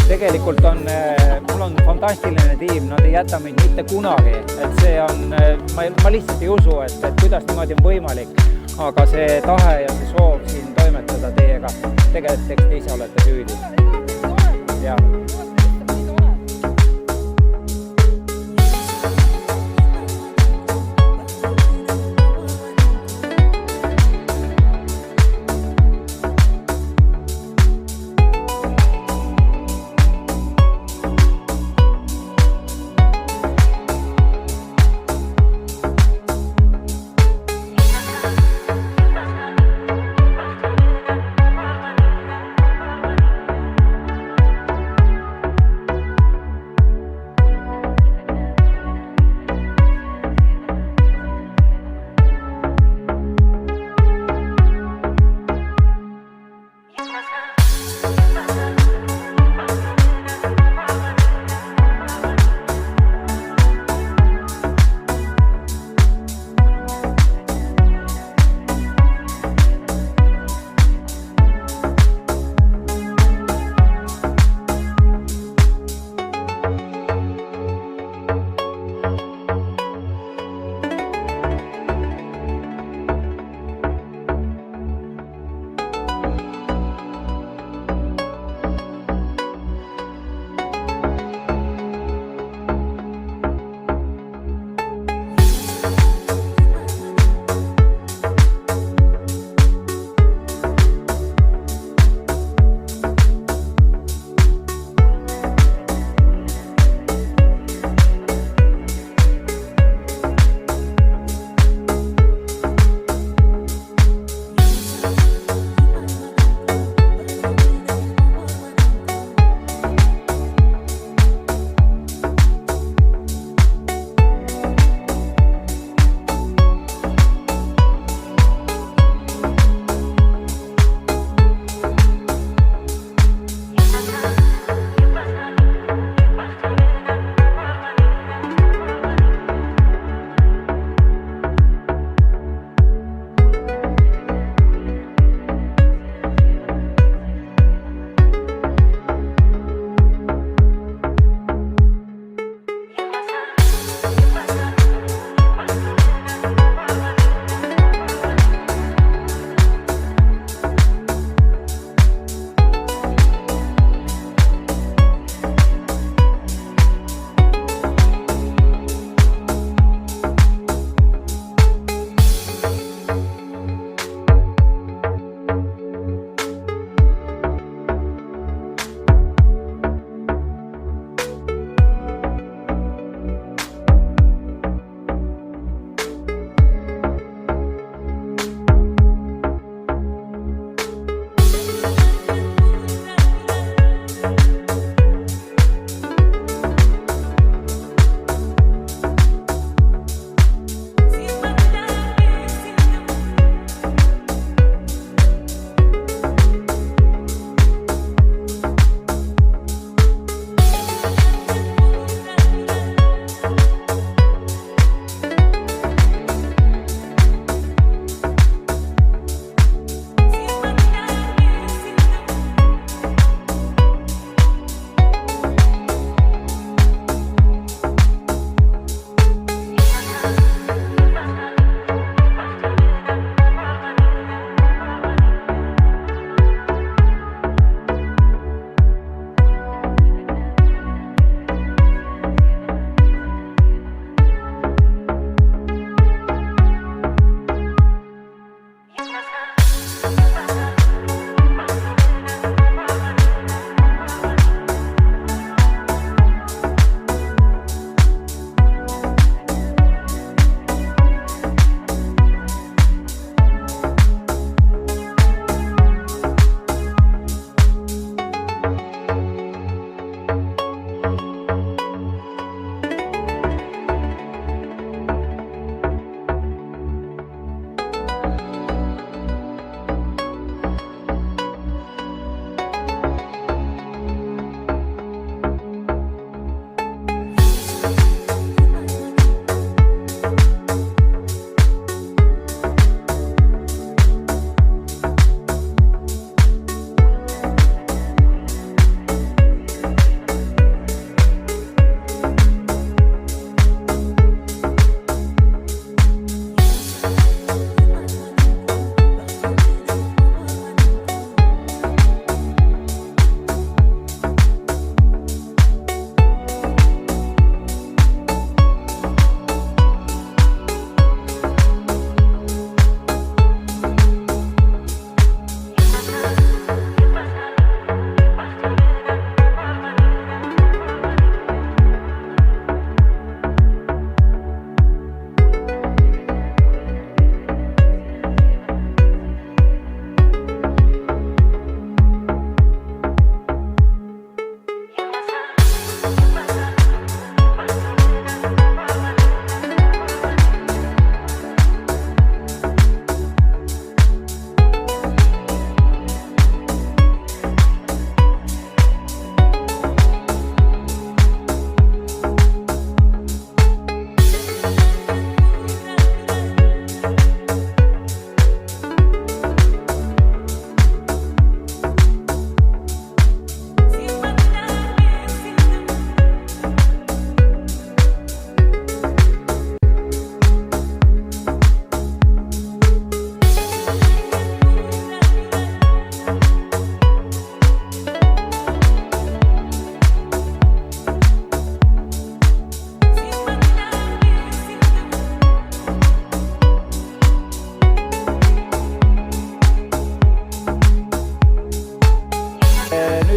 Tegelikult mul on fantastiline tiim, nad ei jäta meid mitte kunagi, et see on, ma lihtsalt ei usu, et kuidas niimoodi on võimalik, aga see tahe ja see soov siin toimetada teiega, tegelikult eks te ise olete süüdi. Ja.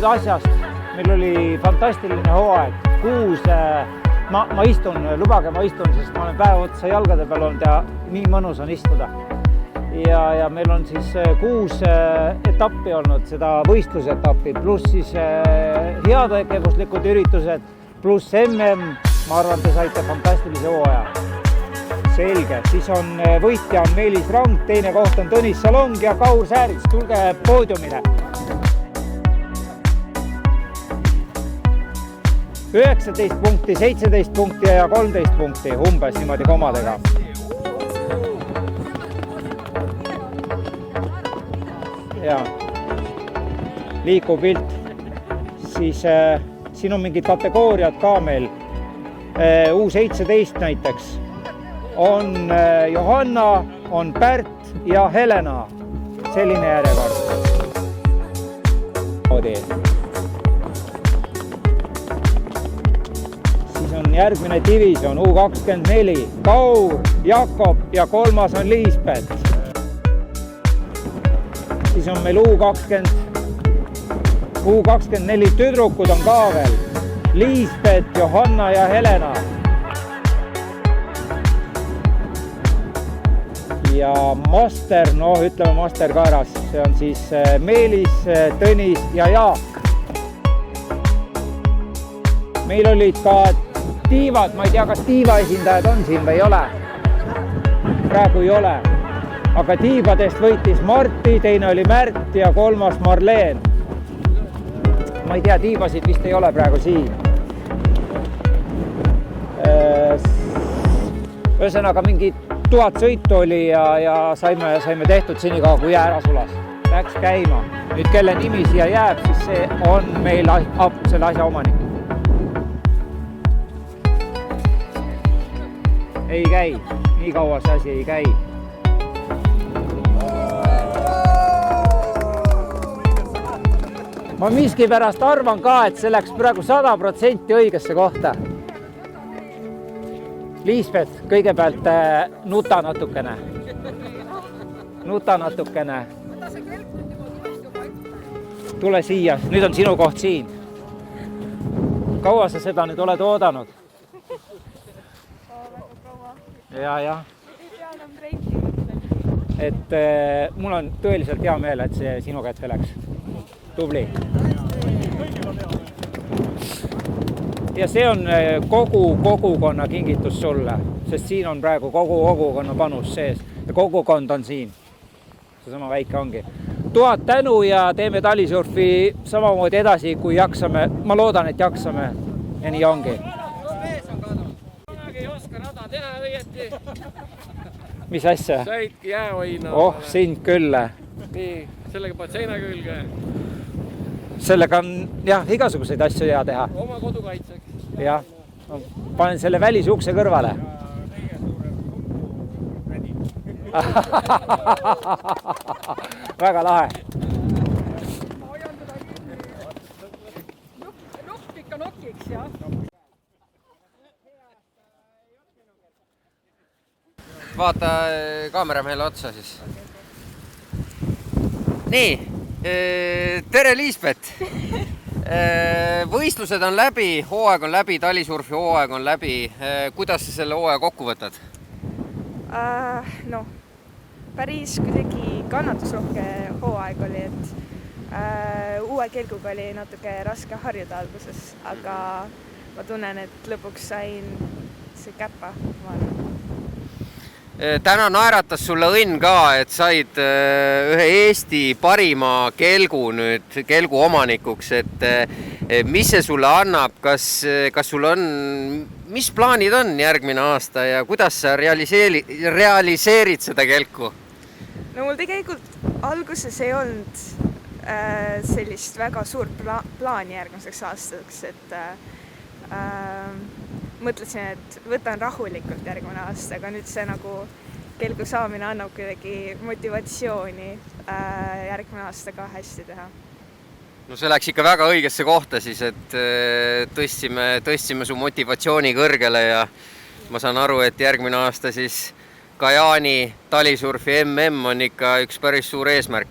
nüüd asjast. Meil oli fantastiline hooaeg. 6, ma istun, lubage ma istun, sest ma olen päev otsa jalgade peal olnud ja nii mõnus on istuda. Ja meil on siis 6 etappi olnud, seda võistlusetappi, pluss siis heategevuslikud üritused, pluss MM, ma arvan, te saite fantastilise hooaja. Selge, siis on võitja on Meelis Rang, teine koht on Tõnis Salong ja Kaur Säärits, tulge poodiumile. 19 punkti, 17 punkti ja 13 punkti, umbes niimoodi komadega. Ja liikuv pilt, siis siin on mingid kategooriad ka meil, U17 näiteks. On Johanna, on Pärt ja Helena. Selline järjekord. Siis on järgmine division U24. Kaur, Jakob ja 3. on Liisbeth. Siis on meil U24 tüdrukud on ka veel. Liisbeth, Johanna ja Helena. Ja master, ütleme master kaeras, see on siis Meelis, Tõnis ja Jaak. Meil olid ka tiivad, ma ei tea, kas tiiva esindajad on siin või ei ole. Praegu ei ole. Aga tiibadest võitis Marti, teine oli Märt ja 3. Marleen. Ma ei tea, tiibasid vist ei ole praegu siin. Ühesõnaga mingi 1000 sõitu oli ja saime tehtud senikaua, kui jää ära sulas. Läks käima. Nüüd kelle nimi siia jääb, siis see on meil selle asja omanik. Ei käi. Nii kaua see asi ei käi. Ma miski pärast arvan ka, et see läks praegu 100% õigesse kohta. Liisbeth, kõigepealt nuta natukene. Tule siia, nüüd on sinu koht siin. Kaua sa seda nüüd oled oodanud? Ja. Et mul on tõeliselt hea meel, et see sinu kätte läks. Tubli. Ja see on kogu kogukonna kingitus sulle, sest siin on praegu kogu kogukonna panus sees ja kogukond on siin. See sama väike ongi. 1000 tänu ja teeme talisurfi samamoodi edasi, kui jaksame. Ma loodan, et jaksame ja nii ongi. Ei oska rada teha õieti. Mis asja? Saidki jäähoina. Sind küll. Nii, sellega paned seina külge. Sellega on igasuguseid asju hea teha. Oma kodukaitseks. Jah, panen selle välisukse kõrvale. Väga lahe. Nokk ikka nokiks, jah. Vaata kaameramehele otsa siis. Nii, tere Liisbeth! Võistlused on läbi, hooaeg on läbi, talisurfi hooaeg on läbi. Kuidas sa selle hooaja kokku võtad? Päris kuidagi kannatusrohke hooaeg oli, et uue kelguga oli natuke raske harjuda alguses, aga ma tunnen, et lõpuks sain see käppa. Täna naeratas sulle õnn ka, et said ühe Eesti parima kelgu nüüd kelgu omanikuks, et mis see sulle annab, kas sul on, mis plaanid on järgmine aasta ja kuidas sa realiseerid seda kelku? No mul tegelikult alguses ei olnud sellist väga suurt plaani järgmiseks aastaks, et mõtlesin, et võtan rahulikult järgmine aasta, aga nüüd see nagu kelgu saamine annab kuidagi motivatsiooni järgmine aasta ka hästi teha. No see läks ikka väga õigesse kohta siis, et tõstsime su motivatsiooni kõrgele ja ma saan aru, et järgmine aasta siis Kajaani talisurfi MM on ikka üks päris suur eesmärk.